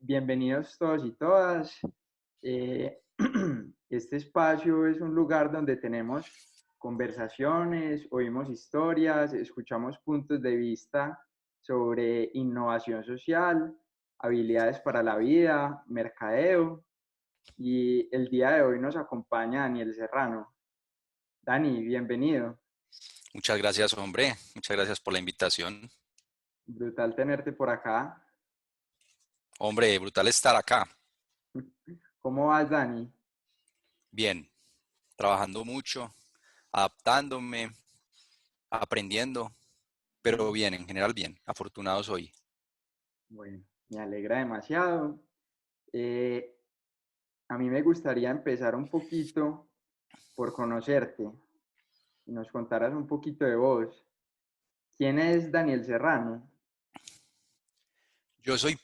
Bienvenidos todos y todas. Eh, este espacio es un lugar donde tenemos conversaciones, oímos historias, escuchamos puntos de vista sobre innovación social, habilidades para la vida, mercadeo. Y el día de hoy nos acompaña Daniel Serrano. Dani, bienvenido. Muchas gracias, hombre. Muchas gracias por la invitación. Brutal tenerte por acá. Hombre, brutal estar acá. ¿Cómo vas, Dani? Bien, trabajando mucho, adaptándome, aprendiendo, pero bien, en general bien. Afortunado soy. Bueno, me alegra demasiado. Eh, a mí me gustaría empezar un poquito por conocerte y nos contaras un poquito de vos. ¿Quién es Daniel Serrano? Yo soy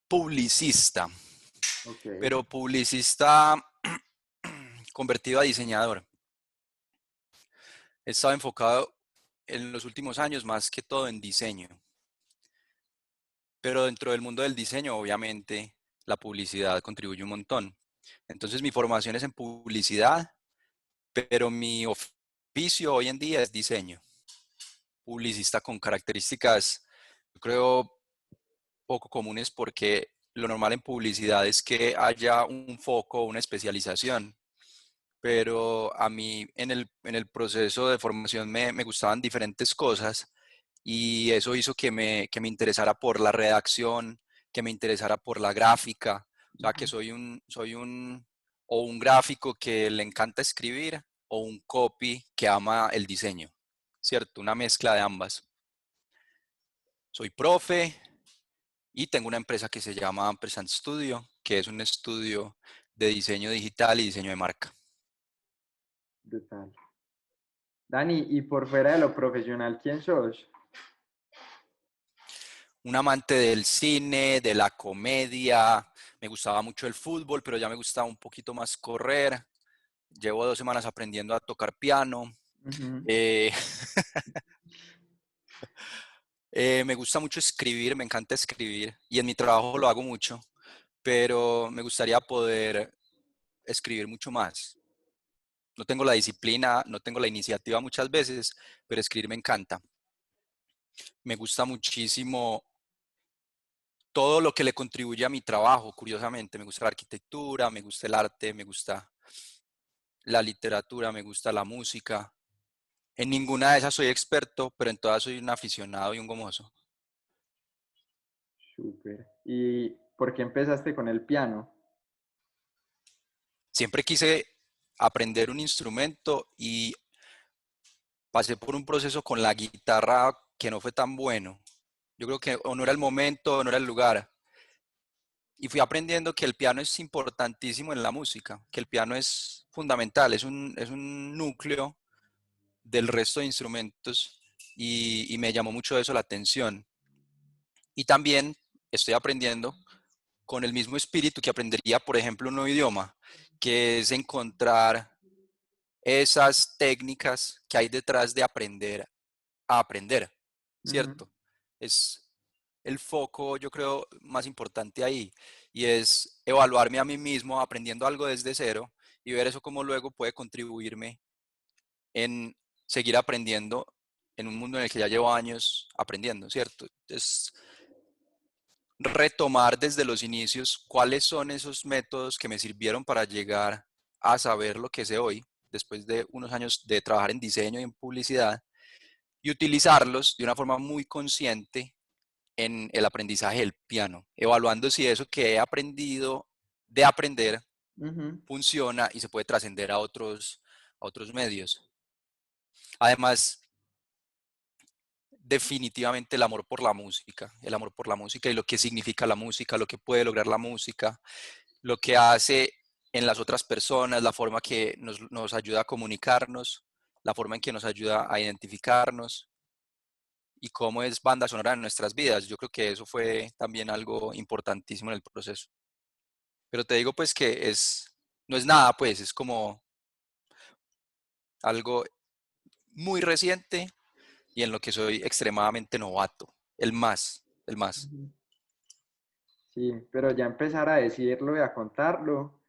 publicista, Ok, pero publicista convertido a diseñador. He estado enfocado en los últimos años más que todo en diseño, pero dentro del mundo del diseño, obviamente, la publicidad contribuye un montón. Entonces, mi formación es en publicidad, pero mi oficio hoy en día es diseño. Publicista con características, yo creo, poco comunes porque lo normal en publicidad es que haya un foco, una especialización, pero a mí en el proceso de formación me gustaban diferentes cosas y eso hizo que me interesara por la redacción, que me interesara por la gráfica, o sea, que o un gráfico que le encanta escribir o un copy que ama el diseño, ¿cierto? Una mezcla de ambas. Soy profe y tengo una empresa que se llama Ampersand Studio, que es un estudio de diseño digital y diseño de marca. brutal. Dani, y por fuera de lo profesional, ¿quién sos? Un amante del cine, de la comedia, me gustaba mucho el fútbol, pero ya me gustaba un poquito más correr. Llevo 2 semanas aprendiendo a tocar piano. Ujú. Eh, me gusta mucho escribir, me encanta escribir y en mi trabajo lo hago mucho, pero me gustaría poder escribir mucho más. No tengo la disciplina, no tengo la iniciativa muchas veces, pero escribir me encanta. Me gusta muchísimo todo lo que le contribuye a mi trabajo, curiosamente. Me gusta la arquitectura, me gusta el arte, me gusta la literatura, me gusta la música. En ninguna de esas soy experto, pero en todas soy un aficionado y un gomoso. Súper. ¿Y por qué empezaste con el piano? Siempre quise aprender un instrumento y pasé por un proceso con la guitarra que no fue tan bueno. Yo creo que o no era el momento o no era el lugar. Y fui aprendiendo que el piano es importantísimo en la música, que el piano es fundamental, es un núcleo del resto de instrumentos y me llamó mucho eso la atención. Y también estoy aprendiendo con el mismo espíritu que aprendería, por ejemplo, un nuevo idioma, que es encontrar esas técnicas que hay detrás de aprender a aprender, Ujú. ¿cierto? Es el foco, yo creo, más importante ahí, y es evaluarme a mí mismo aprendiendo algo desde cero y ver eso cómo luego puede contribuirme en seguir aprendiendo en un mundo en el que ya llevo años aprendiendo, ¿cierto? Es retomar desde los inicios cuáles son esos métodos que me sirvieron para llegar a saber lo que sé hoy, después de unos años de trabajar en diseño y en publicidad, y utilizarlos de una forma muy consciente en el aprendizaje del piano, evaluando si eso que he aprendido de aprender Ujú. funciona y se puede trascender a otros medios. Además, definitivamente el amor por la música y lo que significa la música, lo que puede lograr la música, lo que hace en las otras personas, la forma que nos ayuda a comunicarnos, la forma en que nos ayuda a identificarnos y cómo es banda sonora en nuestras vidas. Yo creo que eso fue también algo importantísimo en el proceso. Pero te digo pues que no es nada, pues es como algo muy reciente y en lo que soy extremadamente novato, el más. Ujú. Sí, pero ya empezar a decirlo y a contarlo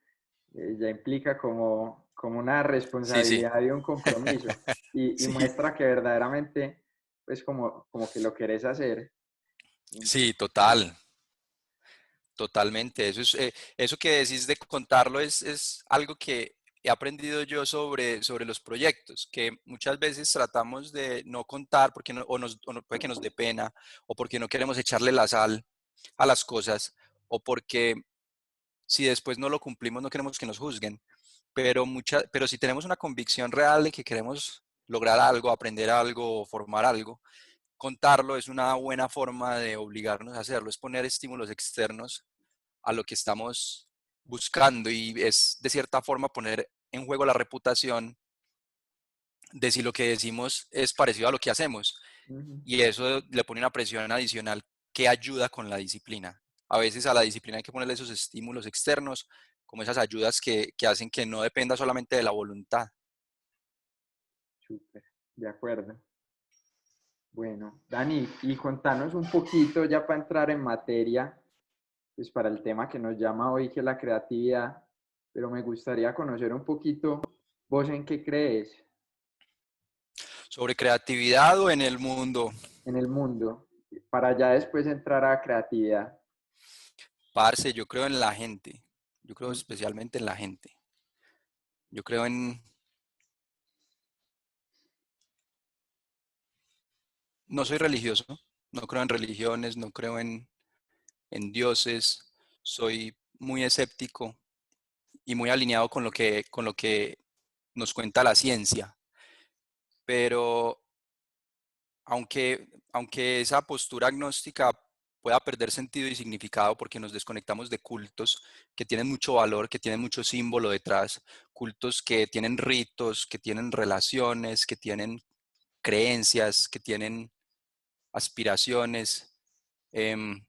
ya implica como una Sí, sí. responsabilidad y un compromiso y Sí, muestra que verdaderamente, pues como que lo querés hacer. sí, total, totalmente. Eso que decís de contarlo es algo que he aprendido yo sobre los proyectos, que muchas veces tratamos de no contar porque puede que nos dé pena, o porque no queremos echarle la sal a las cosas, o porque si después no lo cumplimos no queremos que nos juzguen. Pero si tenemos una convicción real de que queremos lograr algo, aprender algo, formar algo, contarlo es una buena forma de obligarnos a hacerlo, es poner estímulos externos a lo que estamos buscando, y es de cierta forma poner en juego la reputación de si lo que decimos es parecido a lo que hacemos, Ujú. y eso le pone una presión adicional que ayuda con la disciplina. A veces a la disciplina hay que ponerle esos estímulos externos, como esas ayudas que hacen que no dependa solamente de la voluntad. Súper, de acuerdo. Bueno, Dani, y contanos un poquito ya para entrar en materia, pues para el tema que nos llama hoy, que es la creatividad, pero me gustaría conocer un poquito vos en qué crees Sobre creatividad o en el mundo. en el mundo, para ya después entrar a creatividad. Parce, yo creo en la gente. Yo creo Mm. especialmente en la gente. Yo creo en... No soy religioso, no creo en religiones, no creo en dioses. Soy muy escéptico y muy alineado con lo que nos cuenta la ciencia. Pero aunque esa postura agnóstica pueda perder sentido y significado porque nos desconectamos de cultos que tienen mucho valor, que tienen mucho símbolo detrás, cultos que tienen ritos, que tienen relaciones, que tienen creencias, que tienen aspiraciones. Em,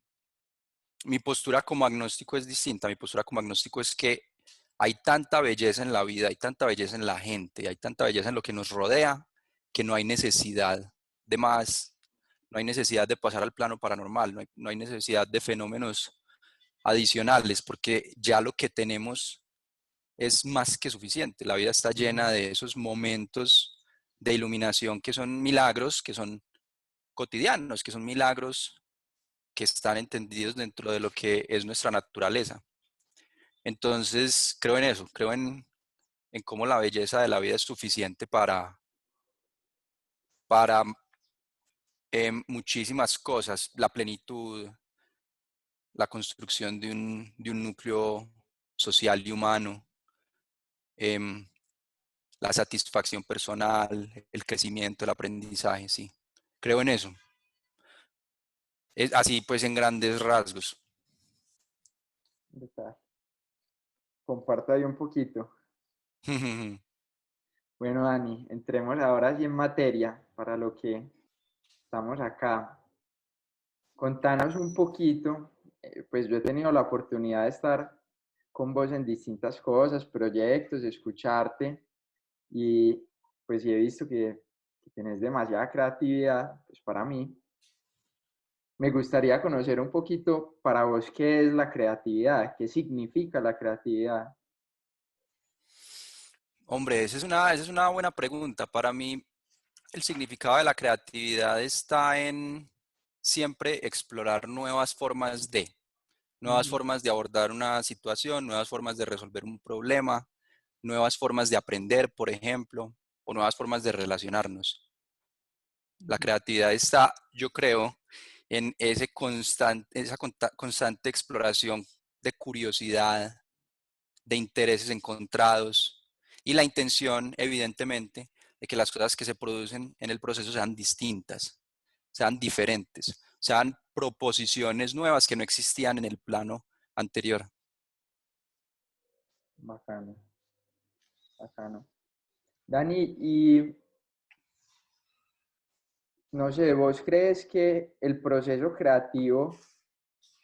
Mi postura como agnóstico es distinta. Mi postura como agnóstico es que hay tanta belleza en la vida, hay tanta belleza en la gente, hay tanta belleza en lo que nos rodea, que no hay necesidad de más, no hay necesidad de pasar al plano paranormal, no hay necesidad de fenómenos adicionales, porque ya lo que tenemos es más que suficiente. La vida está llena Ujú. de esos momentos de iluminación que son milagros, que son cotidianos, que son milagros que están entendidos dentro de lo que es nuestra naturaleza. Entonces, creo en eso, creo en cómo la belleza de la vida es suficiente para muchísimas cosas, la plenitud, la construcción de un núcleo social y humano, em, la satisfacción personal, el crecimiento, el aprendizaje, sí. Creo en eso. Es así pues en grandes rasgos. Está. Comparto ahí un poquito. Bueno, Dani, entremos ahora sí en materia para lo que estamos acá. Contanos un poquito, pues yo he tenido la oportunidad de estar con vos en distintas cosas, proyectos, escucharte y pues sí he visto que tenés demasiada creatividad, pues para mí. Me gustaría conocer un poquito para vos qué es la creatividad, qué significa la creatividad. Hombre, esa es una buena pregunta. Para mí, el significado de la creatividad está en siempre explorar nuevas Ujú. formas de abordar una situación, nuevas formas de resolver un problema, nuevas formas de aprender, por ejemplo, o nuevas formas de relacionarnos. La creatividad está, yo creo, en esa constante exploración de curiosidad, de intereses encontrados, y la intención, evidentemente, de que las cosas que se producen en el proceso sean distintas, sean diferentes, sean proposiciones nuevas que no existían en el plano anterior. Bacano, bacano. Dani, y no sé, ¿vos crees que el proceso creativo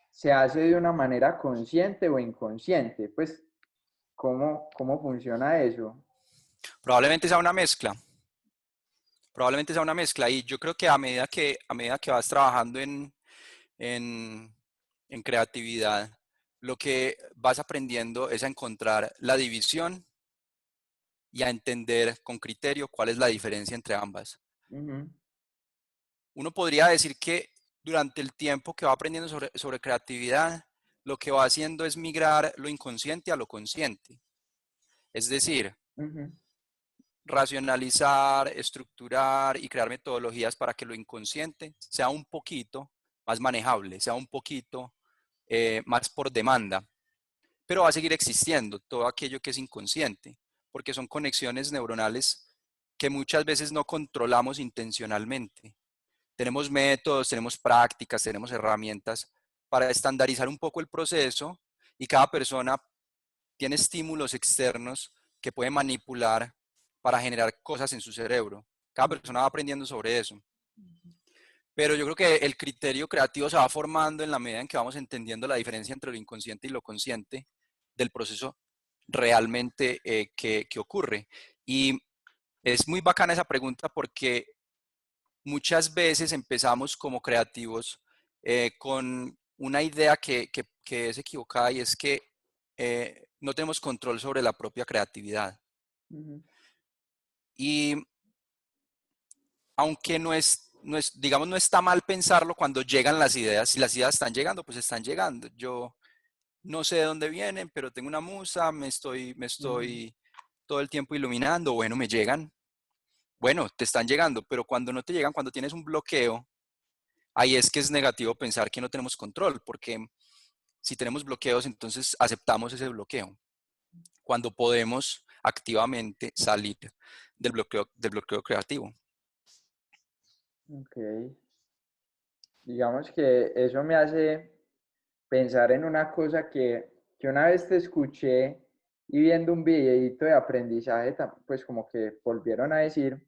se hace de una manera consciente o inconsciente? Pues, ¿cómo funciona eso? Probablemente sea una mezcla, probablemente sea una mezcla, y yo creo que a medida que vas trabajando en, en creatividad, lo que vas aprendiendo es a encontrar la división y a entender con criterio cuál es la diferencia entre ambas. Ujú, Uno podría decir que durante el tiempo que va aprendiendo sobre creatividad, lo que va haciendo es migrar lo inconsciente a lo consciente. Es decir, ujú, racionalizar, estructurar y crear metodologías para que lo inconsciente sea un poquito más manejable, sea un poquito más por demanda, pero va a seguir existiendo todo aquello que es inconsciente, porque son conexiones neuronales que muchas veces no controlamos intencionalmente. Tenemos métodos, tenemos prácticas, tenemos herramientas para estandarizar un poco el proceso y cada persona tiene estímulos externos que puede manipular para generar cosas en su cerebro. Cada persona va aprendiendo sobre eso. Pero yo creo que el criterio creativo se va formando en la medida en que vamos entendiendo la diferencia entre lo inconsciente y lo consciente del proceso realmente que ocurre. Y es muy bacana esa pregunta porque muchas veces empezamos como creativos con una idea que es equivocada y es que no tenemos control sobre la propia creatividad. ujú, Y aunque digamos, no está mal pensarlo cuando llegan las ideas, si las ideas están llegando, pues están llegando. Yo no sé de dónde vienen, pero tengo una musa, me ujú. estoy todo el tiempo iluminando, bueno, me llegan, bueno, te están llegando, pero cuando no te llegan, cuando tienes un bloqueo, ahí es que es negativo pensar que no tenemos control, porque si tenemos bloqueos, entonces aceptamos ese bloqueo. Cuando podemos activamente salir del bloqueo creativo. Ok. Digamos que eso me hace pensar en una cosa que una vez te escuché y viendo un videito de aprendizaje, pues como que volvieron a decir,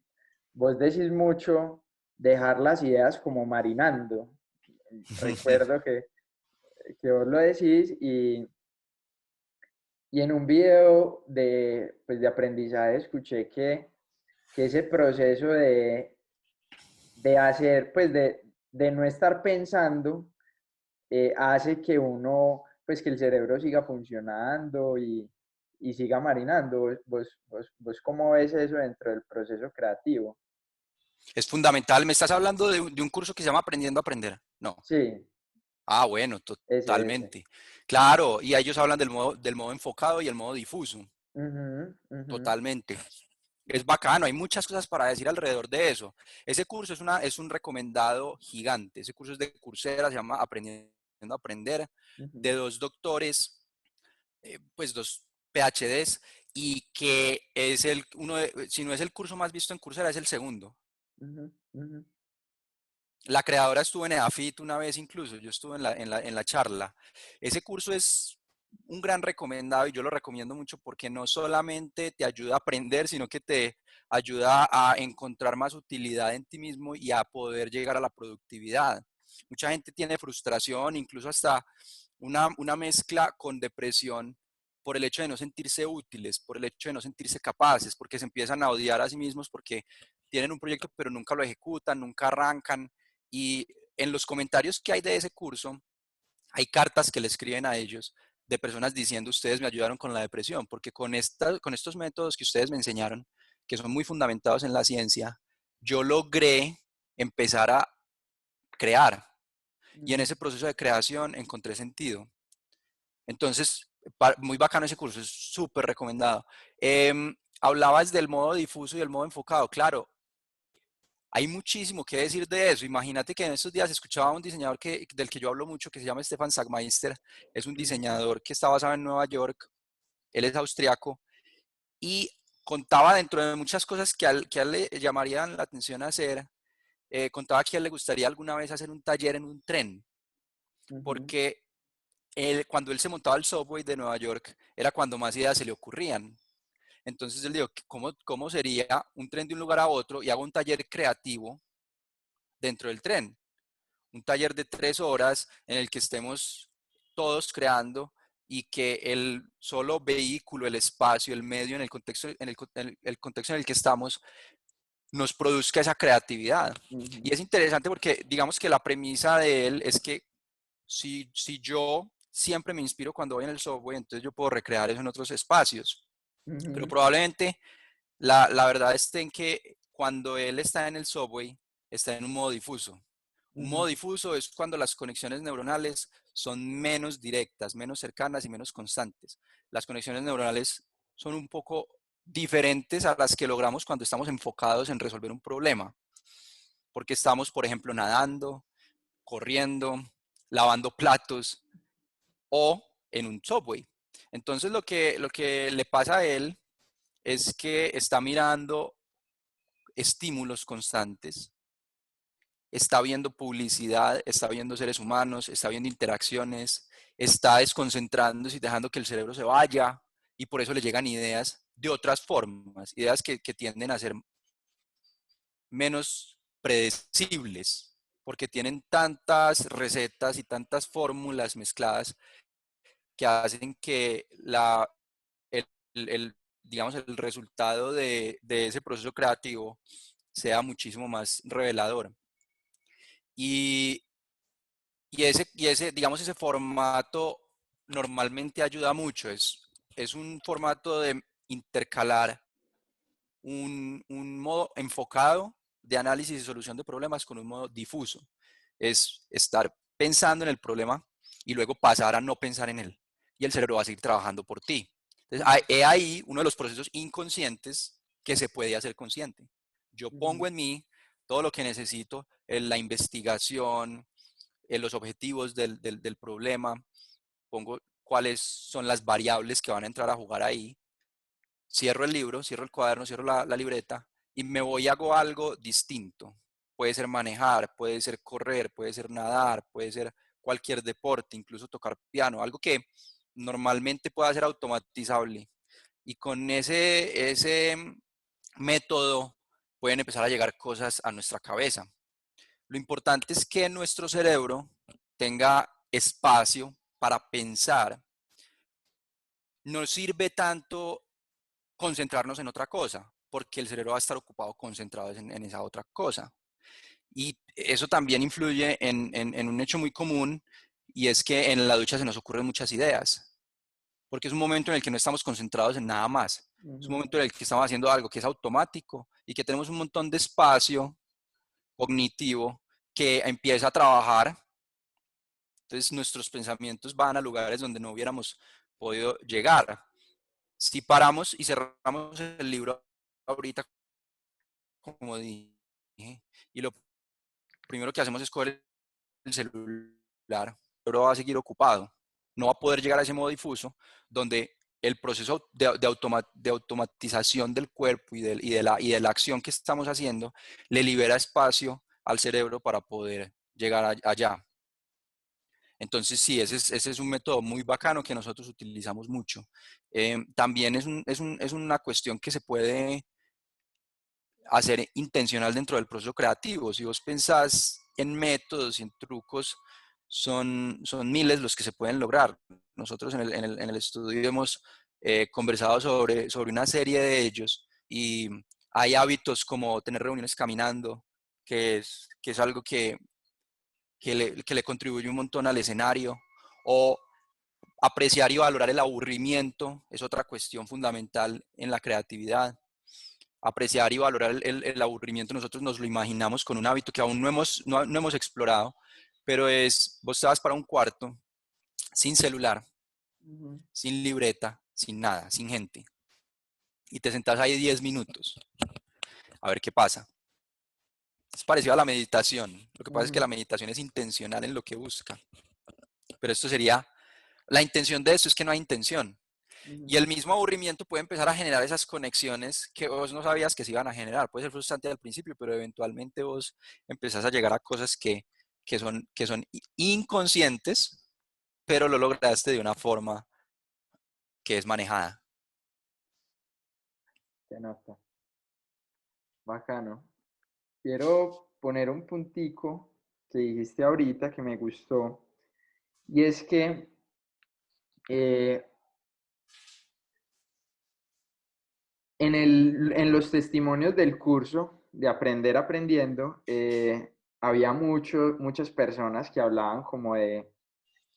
vos decís mucho dejar las ideas como marinando. Recuerdo que vos lo decís y en un video de, pues de aprendizaje escuché que ese proceso de hacer, pues de no estar pensando, hace que uno, pues que el cerebro siga funcionando y siga marinando. ¿Vos cómo ves eso dentro del proceso creativo? Es fundamental. ¿Me estás hablando de un curso que se llama Aprendiendo a Aprender? No. Sí, Ah, bueno, ese. totalmente. Claro, y ellos hablan del modo enfocado y el modo difuso. Ujú, ujú, Totalmente. Es bacano, hay muchas cosas para decir alrededor de eso. Ese curso es un recomendado gigante. Ese curso es de Coursera, se llama Aprendiendo a Aprender, ujú, de dos doctores, pues dos PhDs, y que es si no es el curso más visto en Coursera, es el segundo. ujú, ujú, La creadora estuvo en EAFIT una vez incluso, yo estuve en la charla. Ese curso es un gran recomendado y yo lo recomiendo mucho porque no solamente te ayuda a aprender, sino que te ayuda a encontrar más utilidad en ti mismo y a poder llegar a la productividad. Mucha gente tiene frustración, incluso hasta una mezcla con depresión por el hecho de no sentirse útiles, por el hecho de no sentirse capaces, porque se empiezan a odiar a sí mismos porque tienen un proyecto pero nunca lo ejecutan, nunca arrancan. Y en los comentarios que hay de ese curso, hay cartas que le escriben a ellos de personas diciendo, ustedes me ayudaron con la depresión, porque con estos métodos que ustedes me enseñaron, que son muy fundamentados en la ciencia, yo logré empezar a crear. Y en ujú. ese proceso de creación encontré sentido. Entonces, muy bacano ese curso, es súper recomendado. Hablabas del modo difuso y el modo enfocado. Claro, hay muchísimo que decir de eso. Imagínate que en estos días escuchaba a un diseñador del que yo hablo mucho, que se llama Stefan Sagmeister. Es un Ujú, diseñador que está basado en Nueva York. Él es austriaco y contaba dentro de muchas cosas que a él le llamarían la atención hacer, contaba que a él le gustaría alguna vez hacer un taller en un tren, ujú, porque cuando él se montaba al subway de Nueva York era cuando más ideas se le ocurrían. Entonces él dijo, ¿cómo sería un tren de un lugar a otro y hago un taller creativo dentro del tren? Un taller de 3 horas en el que estemos todos creando y que el solo vehículo, el espacio, el medio, en el contexto el contexto en el que estamos, nos produzca esa creatividad. ujú, Y es interesante porque digamos que la premisa de él es que si yo siempre me inspiro cuando voy en el subway, entonces yo puedo recrear eso en otros espacios. Pero Ujú, probablemente la verdad esté en que cuando él está en el subway, está en un modo difuso. Un modo ujú, difuso es cuando las conexiones neuronales son menos directas, menos cercanas y menos constantes. Las conexiones neuronales son un poco diferentes a las que logramos cuando estamos enfocados en resolver un problema, porque estamos, por ejemplo, nadando, corriendo, lavando platos o en un subway. Entonces lo que le pasa a él es que está mirando estímulos constantes, está viendo publicidad, está viendo seres humanos, está viendo interacciones, está desconcentrándose y dejando que el cerebro se vaya, y por eso le llegan ideas de otras formas, ideas que tienden a ser menos predecibles, porque tienen tantas recetas y tantas fórmulas mezcladas que hacen que el, digamos, el resultado de ese proceso creativo sea muchísimo más revelador. Y, digamos, ese formato normalmente ayuda mucho. Es un formato de intercalar un modo enfocado de análisis y solución de problemas con un modo difuso. Es estar pensando en el problema y luego pasar a no pensar en él. Y el cerebro va a seguir trabajando por ti. Entonces, he ahí uno de los procesos inconscientes que se puede hacer consciente. Yo ujú, pongo en mí todo lo que necesito, en la investigación, en los objetivos del problema, pongo cuáles son las variables que van a entrar a jugar ahí, cierro el libro, cierro el cuaderno, cierro la libreta y me voy y hago algo distinto. Puede ser manejar, puede ser correr, puede ser nadar, puede ser cualquier deporte, incluso tocar piano, algo que normalmente pueda ser automatizable. Y con ese método pueden empezar a llegar cosas a nuestra cabeza. Lo importante es que nuestro cerebro tenga espacio para pensar. No sirve tanto concentrarnos en otra cosa, porque el cerebro va a estar ocupado concentrado en esa otra cosa. Y eso también influye en un hecho muy común, y es que en la ducha se nos ocurren muchas ideas, porque es un momento en el que no estamos concentrados en nada más. Es un ujú. momento en el que estamos haciendo algo que es automático y que tenemos un montón de espacio cognitivo que empieza a trabajar. Entonces nuestros pensamientos van a lugares donde no hubiéramos podido llegar. Si paramos y cerramos el libro ahorita, como dije, y lo primero que hacemos es coger el celular, pero va a seguir ocupado. No va a poder llegar a ese modo difuso donde el proceso de automatización del cuerpo y de la acción que estamos haciendo le libera espacio al cerebro para poder llegar allá. Entonces, sí, ese es un método muy bacano que nosotros utilizamos mucho. También es una cuestión que se puede hacer intencional dentro del proceso creativo. Si vos pensás en métodos y en trucos, son miles los que se pueden lograr. Nosotros en el estudio hemos conversado sobre una serie de ellos, y hay hábitos como tener reuniones caminando, que es algo que le contribuye un montón al escenario, o apreciar y valorar el aburrimiento es otra cuestión fundamental en la creatividad. Apreciar y valorar el aburrimiento, nosotros nos lo imaginamos con un hábito que aún no hemos explorado, pero vos te vas para un cuarto sin celular, Ujú. sin libreta, sin nada, sin gente, y te sentás ahí 10 minutos a ver qué pasa. Es parecido a la meditación. Lo que pasa es que la Ujú, meditación es intencional en lo que busca, pero esto sería, la intención de esto es que no hay intención. Y ujú. el mismo aburrimiento puede empezar a generar esas conexiones que vos no sabías que se iban a generar. Puede ser frustrante al principio, pero eventualmente vos empezás a llegar a cosas que son inconscientes, pero lo lograste de una forma que es manejada. Se nota. Bacano. Quiero poner un puntico que dijiste ahorita que me gustó, y es que eh, en los testimonios del curso de Aprender Aprendiendo, había muchas personas que hablaban como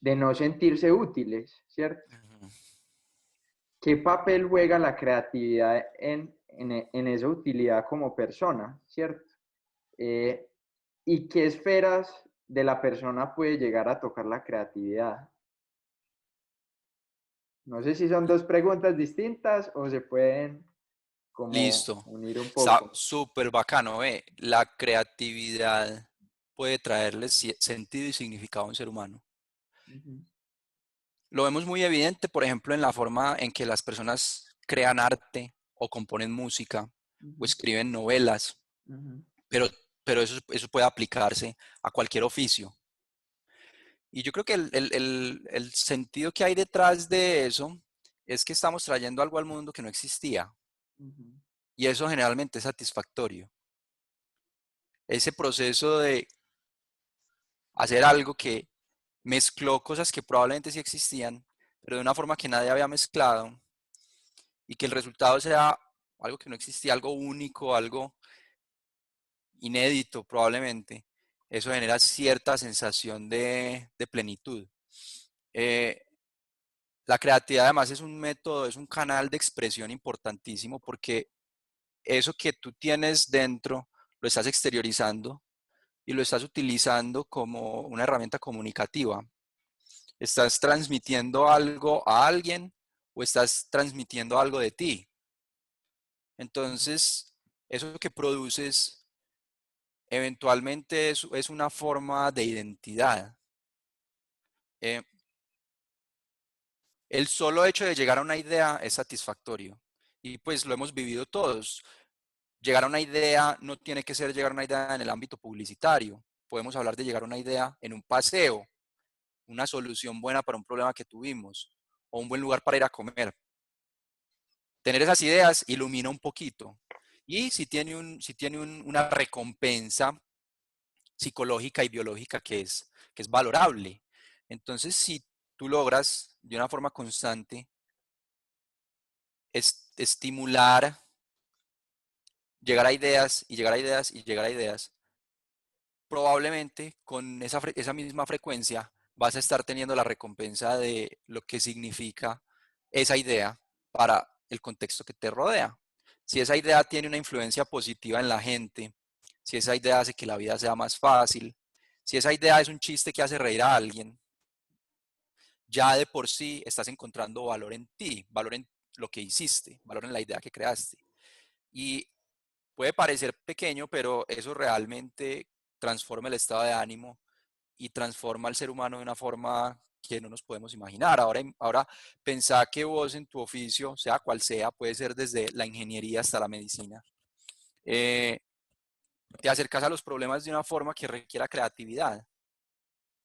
de no sentirse útiles, ¿cierto? Ujú. ¿Qué papel juega la creatividad en esa utilidad como persona, ¿cierto? Eh, ¿Y qué esferas de la persona puede llegar a tocar la creatividad? No sé si son dos preguntas distintas o se pueden como Listo. unir un Está poco. súper bacano, ¿eh? La creatividad puede traerle sentido y significado a un ser humano. Ujú, Lo vemos muy evidente, por ejemplo, en la forma en que las personas crean arte o componen música o ujú, escriben novelas, ujú, pero, pero eso puede aplicarse a cualquier oficio. Y yo creo que el sentido que hay detrás de eso es que estamos trayendo algo al mundo que no existía ujú, y eso generalmente es satisfactorio. Ese proceso de hacer algo que mezcló cosas que probablemente sí existían, pero de una forma que nadie había mezclado y que el resultado sea algo que no existía, algo único, algo inédito probablemente, eso genera cierta sensación de plenitud. Eh, la creatividad además es un método, es un canal de expresión importantísimo porque eso que tú tienes dentro lo estás exteriorizando y lo estás utilizando como una herramienta comunicativa. ¿Estás transmitiendo algo a alguien o estás transmitiendo algo de ti? Entonces, eso que produces eventualmente es una forma de identidad. Eh, el solo hecho de llegar a una idea es satisfactorio y pues lo hemos vivido todos. Llegar a una idea no tiene que ser llegar a una idea en el ámbito publicitario. Podemos hablar de llegar a una idea en un paseo, una solución buena para un problema que tuvimos o un buen lugar para ir a comer. Tener esas ideas ilumina un poquito. Y si tiene una recompensa psicológica y biológica que es valorable. Entonces, si tú logras de una forma constante estimular, llegar a ideas y llegar a ideas y llegar a ideas, probablemente con esa misma frecuencia vas a estar teniendo la recompensa de lo que significa esa idea para el contexto que te rodea. Si esa idea tiene una influencia positiva en la gente, si esa idea hace que la vida sea más fácil, si esa idea es un chiste que hace reír a alguien, ya de por sí estás encontrando valor en ti, valor en lo que hiciste, valor en la idea que creaste. Y puede parecer pequeño, pero eso realmente transforma el estado de ánimo y transforma al ser humano de una forma que no nos podemos imaginar. Ahora pensá que vos en tu oficio, sea cual sea, puede ser desde la ingeniería hasta la medicina, eh, te acercas a los problemas de una forma que requiera creatividad.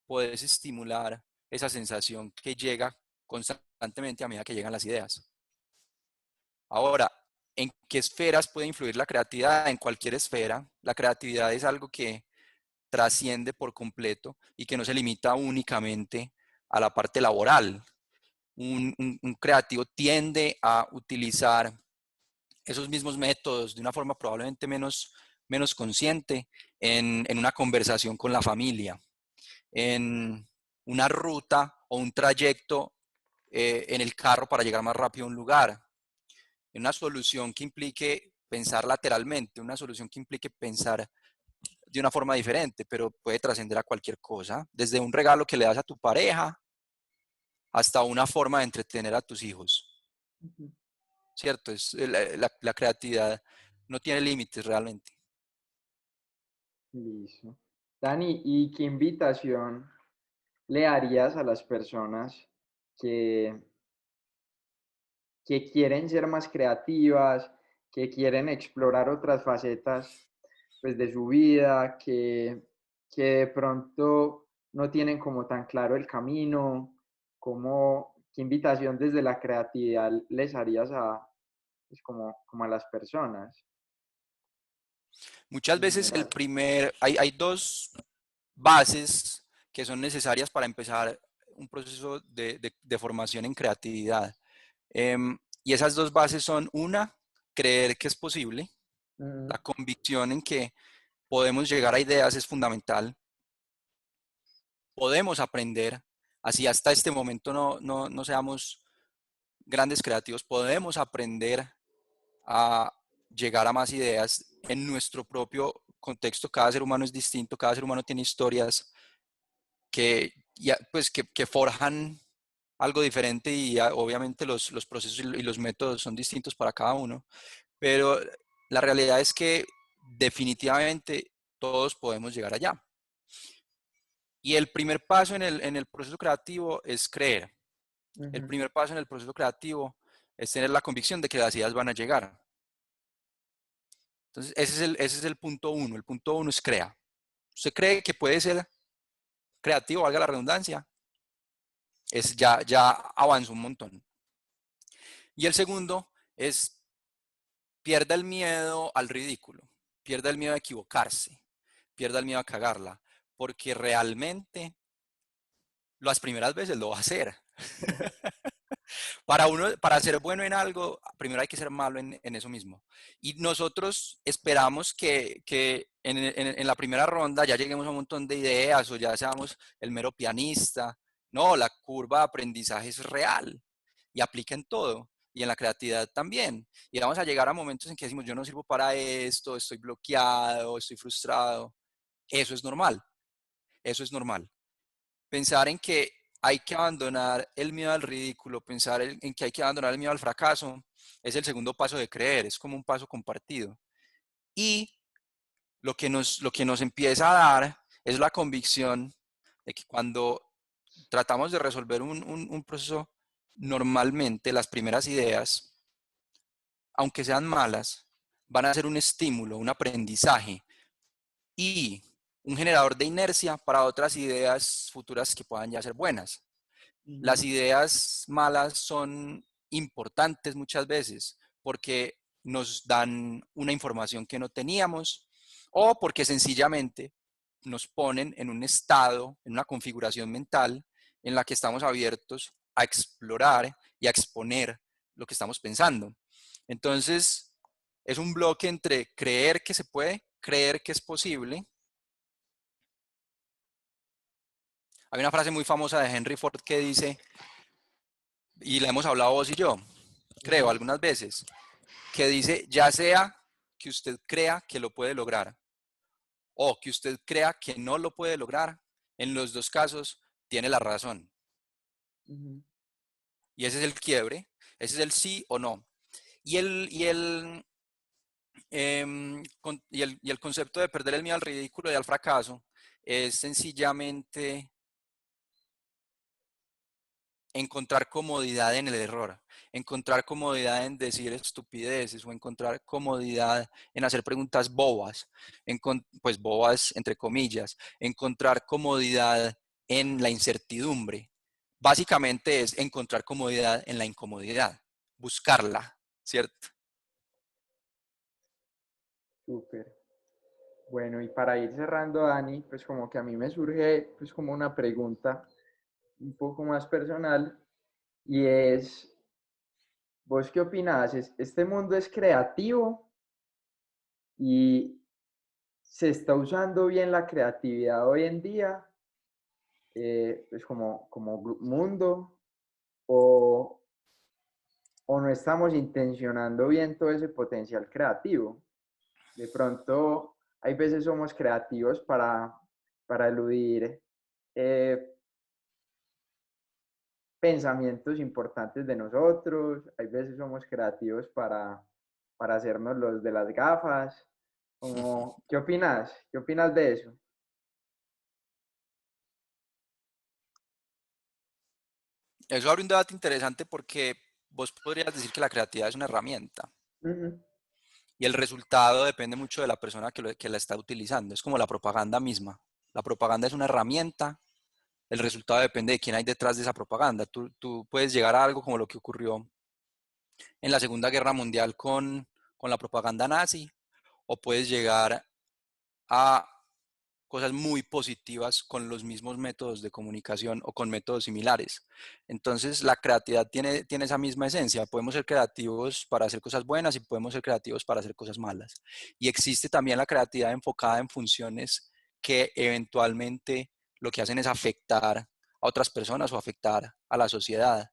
Puedes estimular esa sensación que llega constantemente a medida que llegan las ideas. Ahora, ¿en qué esferas puede influir la creatividad? En cualquier esfera. La creatividad es algo que trasciende por completo y que no se limita únicamente a la parte laboral. Un creativo tiende a utilizar esos mismos métodos de una forma probablemente menos consciente en una conversación con la familia, en una ruta o un trayecto en el carro para llegar más rápido a un lugar, en una solución que implique pensar lateralmente, una solución que implique pensar de una forma diferente, pero puede trascender a cualquier cosa, desde un regalo que le das a tu pareja hasta una forma de entretener a tus hijos, ujú. ¿cierto? La creatividad no tiene límites realmente. Listo. Dani, ¿y qué invitación le harías a las personas que, que quieren ser más creativas, que quieren explorar otras facetas pues, de su vida, que de pronto no tienen como tan claro el camino? ¿Qué invitación desde la creatividad les harías a, pues, como a las personas Muchas en veces general? hay dos bases que son necesarias para empezar un proceso de formación en creatividad. Y esas dos bases son, una, creer que es posible. Mm, La convicción en que podemos llegar a ideas es fundamental. Podemos aprender, así hasta este momento no seamos grandes creativos, podemos aprender a llegar a más ideas en nuestro propio contexto. Cada ser humano es distinto, cada ser humano tiene historias pues, que forjan algo diferente y obviamente los procesos y los métodos son distintos para cada uno, pero la realidad es que definitivamente todos podemos llegar allá. Y el primer paso en el proceso creativo es creer. El primer paso en el proceso creativo es tener la convicción de que las ideas van a llegar. Entonces, ese es el punto uno. El punto uno es crea. Usted cree que puede ser creativo, valga la redundancia, ya avanzó un montón. Y el segundo es pierda el miedo al ridículo, pierda el miedo a equivocarse, pierda el miedo a cagarla, porque realmente las primeras veces lo va a hacer. Para ser bueno en algo, primero hay que ser malo en eso mismo. Y nosotros esperamos que en la primera ronda ya lleguemos a un montón de ideas o ya seamos el mero pianista. No, la curva de aprendizaje es real y aplica en todo. Y en la creatividad también. Y vamos a llegar a momentos en que decimos, yo no sirvo para esto, estoy bloqueado, estoy frustrado. Eso es normal. Eso es normal. Pensar en que hay que abandonar el miedo al ridículo, pensar en que hay que abandonar el miedo al fracaso, es el segundo paso de creer, es como un paso compartido. Y lo que nos empieza a dar es la convicción de que cuando tratamos de resolver un proceso, normalmente las primeras ideas, aunque sean malas, van a ser un estímulo, un aprendizaje y un generador de inercia para otras ideas futuras que puedan ya ser buenas. Las ideas malas son importantes muchas veces porque nos dan una información que no teníamos o porque sencillamente nos ponen en un estado, en una configuración mental en la que estamos abiertos a explorar y a exponer lo que estamos pensando. Entonces, es un bloque entre creer que se puede, creer que es posible. Hay una frase muy famosa de Henry Ford que dice, y la hemos hablado vos y yo, creo, algunas veces, que dice, ya sea que usted crea que lo puede lograr o que usted crea que no lo puede lograr, en los dos casos tiene la razón. Y ese es el quiebre, ese es el sí o no. Y y el concepto de perder el miedo al ridículo y al fracaso es sencillamente encontrar comodidad en el error, encontrar comodidad en decir estupideces o encontrar comodidad en hacer preguntas bobas, pues bobas entre comillas, encontrar comodidad en la incertidumbre. Básicamente es encontrar comodidad en la incomodidad, buscarla, ¿cierto? Súper. Bueno, y para ir cerrando, Dani, pues como que a mí me surge pues como una pregunta un poco más personal y es, ¿vos qué opinás? ¿Este mundo es creativo y se está usando bien la creatividad hoy en día, pues como mundo, o, o no estamos intencionando bien todo ese potencial creativo? De pronto, hay veces somos creativos para eludir pensamientos importantes de nosotros, hay veces somos creativos para hacernos los de las gafas. Como, ¿qué opinas? ¿Qué opinas de eso? Eso abre un debate interesante porque vos podrías decir que la creatividad es una herramienta Ujú, y el resultado depende mucho de la persona que la está utilizando. Es como la propaganda misma. La propaganda es una herramienta, el resultado depende de quién hay detrás de esa propaganda. Tú puedes llegar a algo como lo que ocurrió en la Segunda Guerra Mundial con la propaganda nazi, o puedes llegar a cosas muy positivas con los mismos métodos de comunicación o con métodos similares. Entonces, la creatividad tiene esa misma esencia. Podemos ser creativos para hacer cosas buenas y podemos ser creativos para hacer cosas malas. Y existe también la creatividad enfocada en funciones que eventualmente lo que hacen es afectar a otras personas o afectar a la sociedad.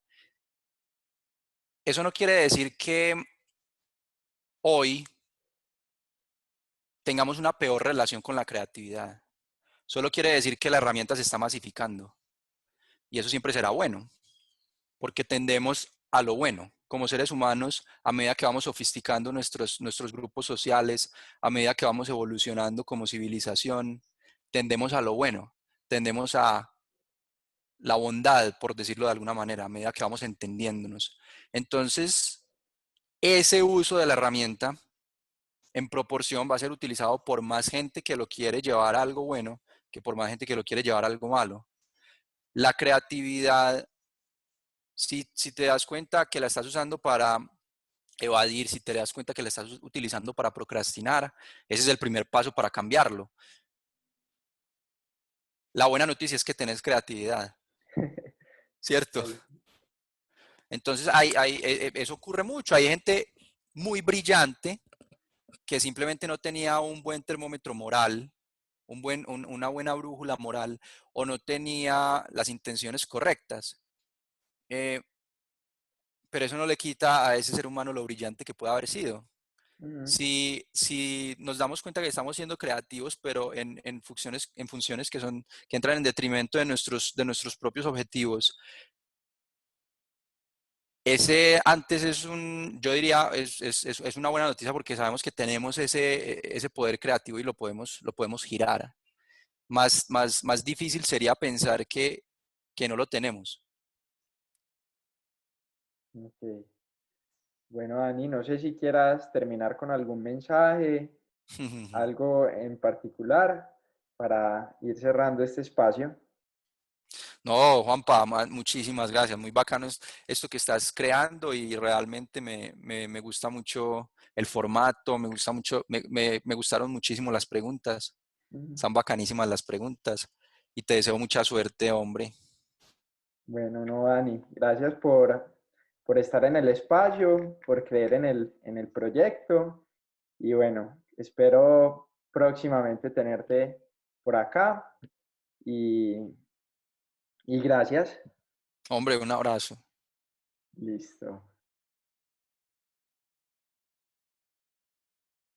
Eso no quiere decir que hoy tengamos una peor relación con la creatividad. Solo quiere decir que la herramienta se está masificando. Y eso siempre será bueno, porque tendemos a lo bueno. Como seres humanos, a medida que vamos sofisticando nuestros grupos sociales, a medida que vamos evolucionando como civilización, tendemos a lo bueno, tendemos a la bondad, por decirlo de alguna manera, a medida que vamos entendiéndonos. Entonces, ese uso de la herramienta en proporción va a ser utilizado por más gente que lo quiere llevar a algo bueno que por más gente que lo quiere llevar a algo malo. La creatividad, si te das cuenta que la estás usando para evadir, si te das cuenta que la estás utilizando para procrastinar, ese es el primer paso para cambiarlo. La buena noticia es que tenés creatividad, ¿cierto? Ahí. Entonces, eso ocurre mucho. Hay gente muy brillante que simplemente no tenía un buen termómetro moral, una buena brújula moral, o no tenía las intenciones correctas. Eh, pero eso no le quita a ese ser humano lo brillante que puede haber sido. Ujú. Si nos damos cuenta que estamos siendo creativos, pero en funciones que entran en detrimento de nuestros propios objetivos, ese antes yo diría, es una buena noticia porque sabemos que tenemos ese poder creativo y lo podemos girar. Más difícil sería pensar que no lo tenemos. Ok. Bueno, Dani, no sé si quieras terminar con algún mensaje, algo en particular para ir cerrando este espacio. No, Juanpa, muchísimas gracias. Muy bacano esto que estás creando y realmente me gusta mucho el formato, me gusta mucho, me gustaron muchísimo las preguntas. Ujú. Están bacanísimas las preguntas y te deseo mucha suerte, hombre. Bueno, no, Dani, gracias por estar en el espacio, por creer en el proyecto y bueno, espero próximamente tenerte por acá y, y gracias. Hombre, un abrazo. Listo.